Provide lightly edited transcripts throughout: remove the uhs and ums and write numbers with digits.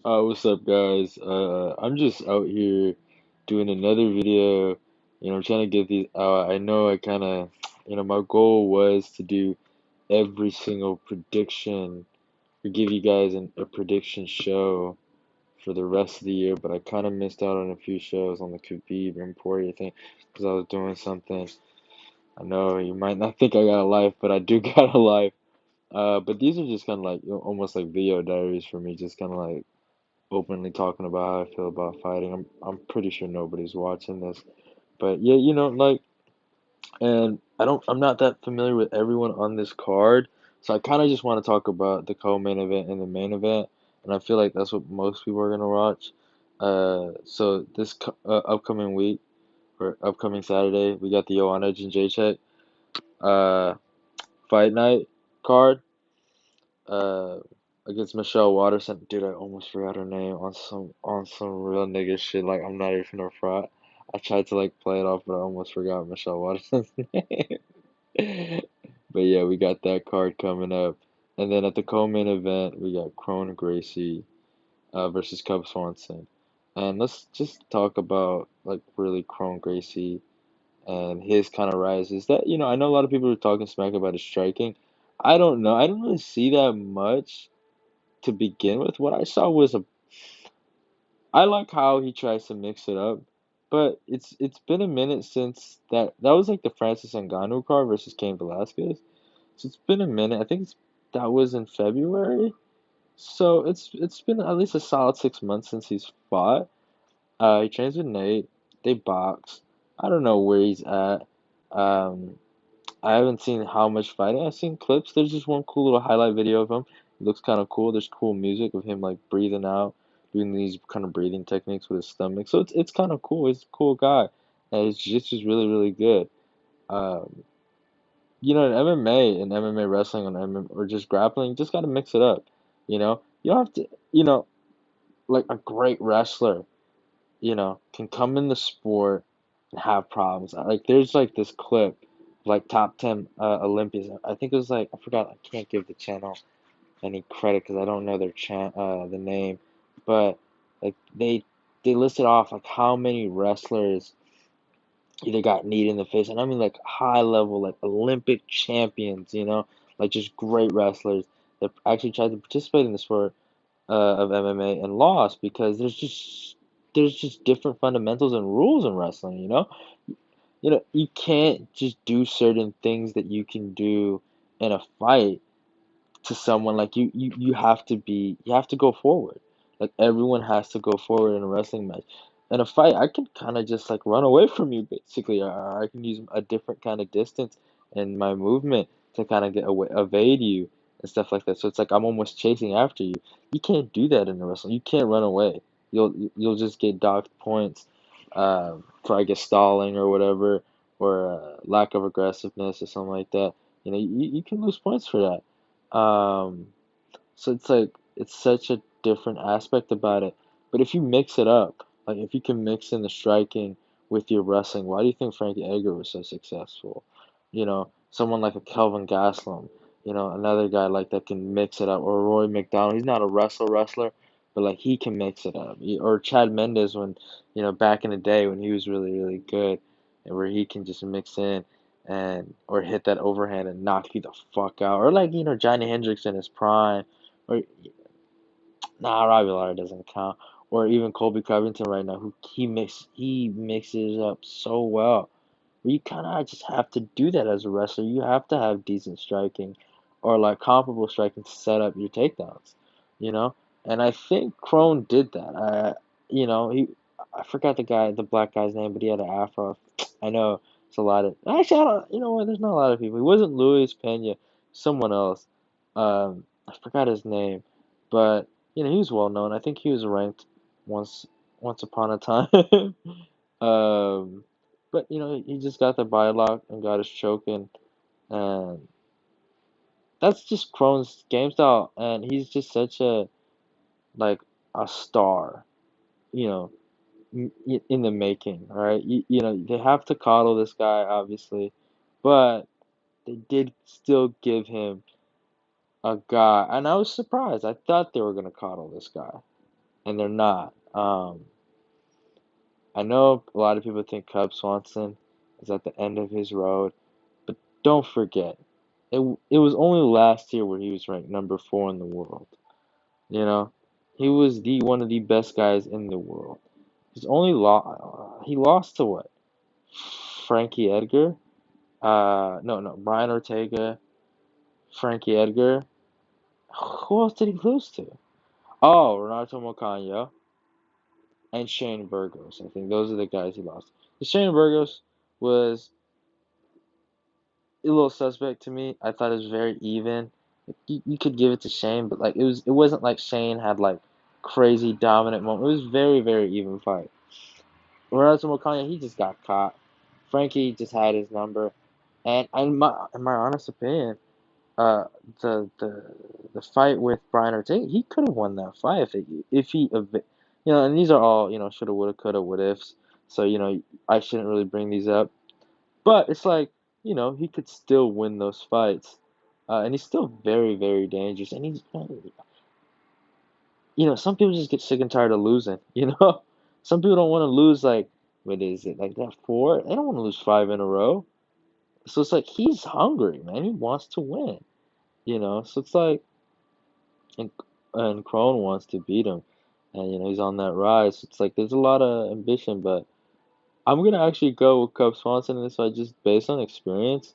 What's up, guys? I'm just out here doing another video. I'm trying to get these out. I know my goal was to do every single prediction or give you guys a prediction show for the rest of the year, but I kind of missed out on a few shows on the Khabib and Poirier thing because I was doing something. I know you might not think I got a life, but I do got a life. But these are just kind of like almost like video diaries for me, just kind of like openly talking about how I feel about fighting. I'm pretty sure nobody's watching this. But yeah, and I'm not that familiar with everyone on this card. So I kind of just want to talk about the co-main event and the main event, and I feel like that's what most people are gonna watch. So this upcoming week or upcoming Saturday, we got the Joanna and Jacek uh fight night card uh against Michelle Waterson. Dude, I almost forgot her name on some real nigga shit. Like I'm not even a fraud. I tried to like play it off, but I almost forgot Michelle Waterson's name. But yeah, we got that card coming up. And then at the co-main event, we got Kron Gracie versus Cub Swanson. And let's just talk about like really Kron Gracie and his kind of rise. Is that, I know a lot of people are talking smack about his striking. I don't know. I didn't really see that much to begin with. What I saw was I like how he tries to mix it up, but it's been a minute since that was like the Francis Ngannou card versus Cain Velasquez. So it's been a minute. I think that was in February. So it's been at least a solid 6 months since he's fought. He trains with Nate. They box. I don't know where he's at. Um, I haven't seen how much fighting. I've seen clips. There's just one cool little highlight video of him. It looks kind of cool. There's cool music of him like breathing out, doing these kind of breathing techniques with his stomach. So it's kind of cool. He's a cool guy, and his jiu-jitsu is really really good. Um, in MMA and MMA wrestling and MMA, or just grappling, you just gotta mix it up. You don't have to. Like a great wrestler, can come in the sport and have problems. Like there's like this clip, like top 10 Olympians. I think it was like I forgot. I can't give the channel any credit because I don't know the name, but like they listed off like how many wrestlers either got kneed in the face, and I mean like high level, like Olympic champions, like just great wrestlers that actually tried to participate in the sport of MMA and lost because there's just different fundamentals and rules in wrestling, you can't just do certain things that you can do in a fight to someone. Like you have to go forward. Like everyone has to go forward in a wrestling match. In a fight, I can kind of just like run away from you basically, or I can use a different kind of distance in my movement to kind of get away, evade you and stuff like that. So it's like I'm almost chasing after you. You can't do that in a wrestling. You can't run away. You'll just get docked points for I guess stalling or whatever, or lack of aggressiveness or something like that. You can lose points for that. So it's like it's such a different aspect about it. But if you mix it up, like if you can mix in the striking with your wrestling, why do you think Frankie Edgar was so successful? Someone like a Kelvin Gastelum, another guy like that can mix it up, or Roy McDonald. He's not a wrestler, but like he can mix it up. Or Chad Mendes when, back in the day when he was really, really good, and where he can just mix in and or hit that overhand and knock you the fuck out. Or like, Johnny Hendricks in his prime. Or nah, Robbie Lawler doesn't count. Or even Colby Covington right now, who he mixes up so well. You kind of just have to do that as a wrestler. You have to have decent striking, or like comparable striking to set up your takedowns. You know, and I think Crone did that. I forgot the black guy's name, but he had an afro. I know it's a lot of actually I don't. You know what? There's not a lot of people. He wasn't Luis Pena, someone else. I forgot his name, but he was well known. I think he was ranked once once upon a time. Um, but he just got the bylock and got his choking, and that's just Crone's game style, and he's just such like a star, you know, in the making, right? They have to coddle this guy, obviously, but they did still give him a guy, and I was surprised. I thought they were gonna coddle this guy. and they're not. I know a lot of people think Cub Swanson is at the end of his road, but don't forget, it was only last year where he was ranked number 4 in the world. You know, he was the one of the best guys in the world. He lost to what? Frankie Edgar? No, Brian Ortega, Frankie Edgar. Who else did he lose to? Oh, Renato Mocanho and Shane Burgos. I think those are the guys he lost. The Shane Burgos was a little suspect to me. I thought it was very even. You could give it to Shane, but like it wasn't like Shane had like crazy dominant moment. It was very very even fight. Whereas Wakanda, he just got caught. Frankie just had his number, and in my honest opinion, uh, the the the fight with Brian Ortega, he could have won that fight if he, and these are all shoulda, woulda, coulda, what ifs. So I shouldn't really bring these up, but it's like he could still win those fights, and he's still very very dangerous, and he's some people just get sick and tired of losing, Some people don't want to lose like what is it, like that 4? They don't want to lose 5 in a row. So it's like he's hungry, man. He wants to win. So it's like and and Crone wants to beat him. And he's on that rise. It's like there's a lot of ambition, but I'm gonna actually go with Cub Swanson in this fight just based on experience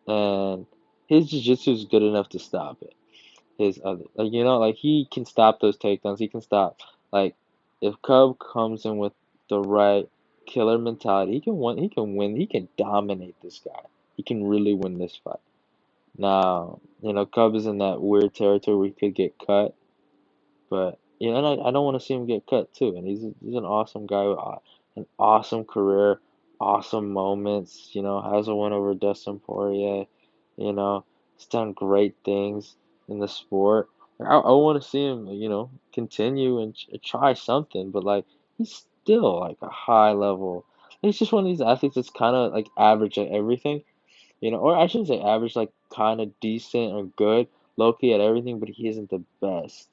and his jiu-jitsu is good enough to stop it. His other like he can stop those takedowns. He can stop like if Cub comes in with the right killer mentality, he can win. He can win. He can dominate this guy. He can really win this fight. Now, Cub is in that weird territory where he could get cut, but and I don't want to see him get cut too. And he's an awesome guy with an awesome career, awesome moments. Has a win over Dustin Poirier. You know, he's done great things in the sport. I want to see him, continue and try something. But like he's still like a high level. He's just one of these athletes that's kind of like average at everything. Or I shouldn't say average, like kind of decent or good, low key at everything, but he isn't the best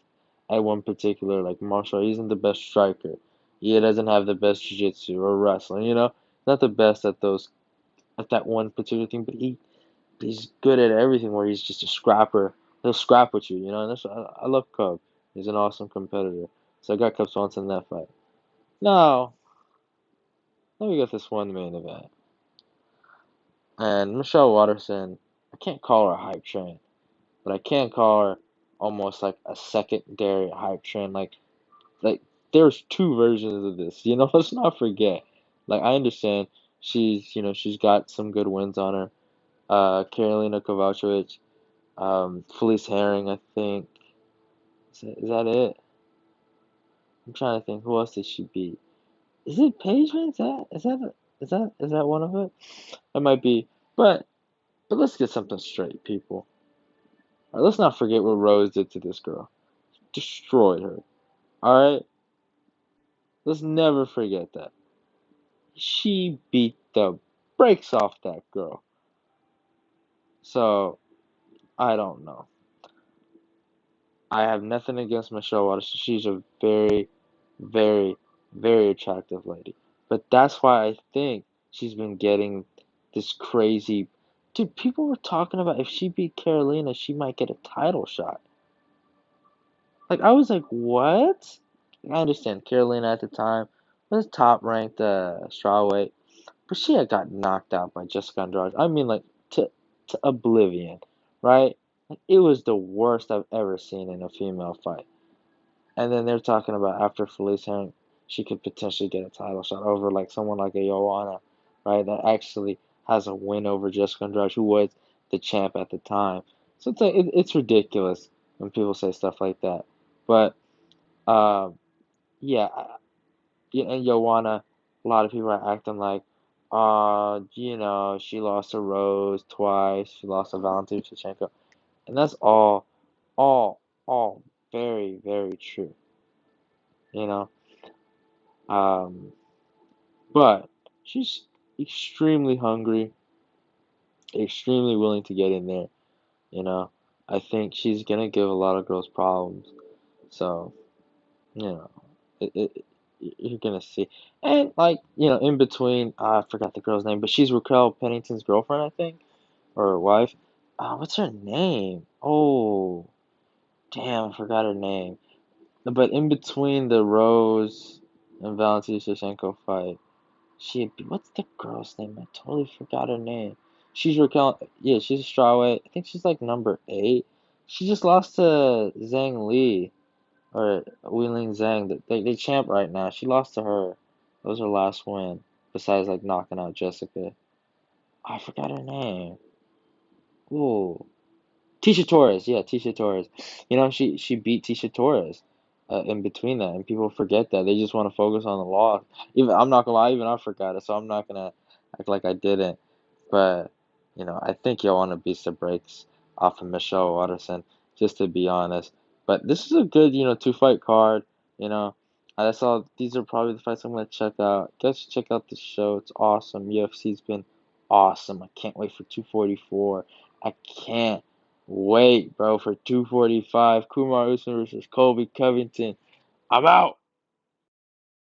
at one particular like martial art. He isn't the best striker. He doesn't have the best jiu-jitsu or wrestling, not the best at that one particular thing, but he's good at everything where he's just a scrapper. He'll scrap with you, and I love Cub. He's an awesome competitor. So I got Cub Swanson in that fight. Now, let me get this one main event. And Michelle Waterson, I can't call her a hype train, but I can call her almost like a secondary hype train. Like there's two versions of this. Let's not forget. Like I understand she's got some good wins on her. Karolina Kovacevic, Felice Herring, I think. Is that it? I'm trying to think. Who else did she beat? Is it Paige Van Zant? Is that one of it? It might be. But let's get something straight, people. All right, let's not forget what Rose did to this girl. Destroyed her. All right, let's never forget that. She beat the brakes off that girl. So I don't know. I have nothing against Michelle Waterson. She's a very, very, very attractive lady. But that's why I think she's been getting this crazy. Dude, people were talking about if she beat Carolina, she might get a title shot. Like, I was like, what? I understand Carolina at the time was top ranked strawweight, but she had got knocked out by Jessica Andrade. I mean, like, to oblivion, right? Like, it was the worst I've ever seen in a female fight. And then they're talking about after Felice Herring, she could potentially get a title shot over like someone like a Joanna, right? That actually has a win over Jessica Andrade, who was the champ at the time. So it's ridiculous when people say stuff like that. But um, yeah, yeah, and Joanna, a lot of people are acting like, she lost to Rose twice, she lost to Valentina Shevchenko, and that's all, all very, very true, you know. Um, but she's extremely hungry, extremely willing to get in there, you know. I think she's gonna give a lot of girls problems. So, you know. you're gonna see. And like, in between, I forgot the girl's name, but she's Raquel Pennington's girlfriend, I think, or wife. What's her name? Oh, damn, I forgot her name. But in between the Rose and Valentina Shevchenko fight, what's the girl's name? I totally forgot her name. She's Raquel, yeah, she's a strawweight. I think she's like number 8. She just lost to Zhang Li or Weili Zhang. They champ right now. She lost to her. That was her last win. Besides like knocking out Jessica. I forgot her name. Ooh. Tisha Torres, yeah, Tisha Torres. She beat Tisha Torres in between that, and people forget that. They just want to focus on the loss. Even I'm not gonna lie, even I forgot it, so I'm not gonna act like I didn't. But I think Joanna beats the brakes off of Michelle Waterson, just to be honest. But this is a good, 2-fight card. You know, that's all. These are probably the fights I'm gonna check out. Guys, check out the show. It's awesome. UFC's been awesome. I can't wait for 244. I can't wait, bro, for 245. Kumar Usman versus Colby Covington. I'm out.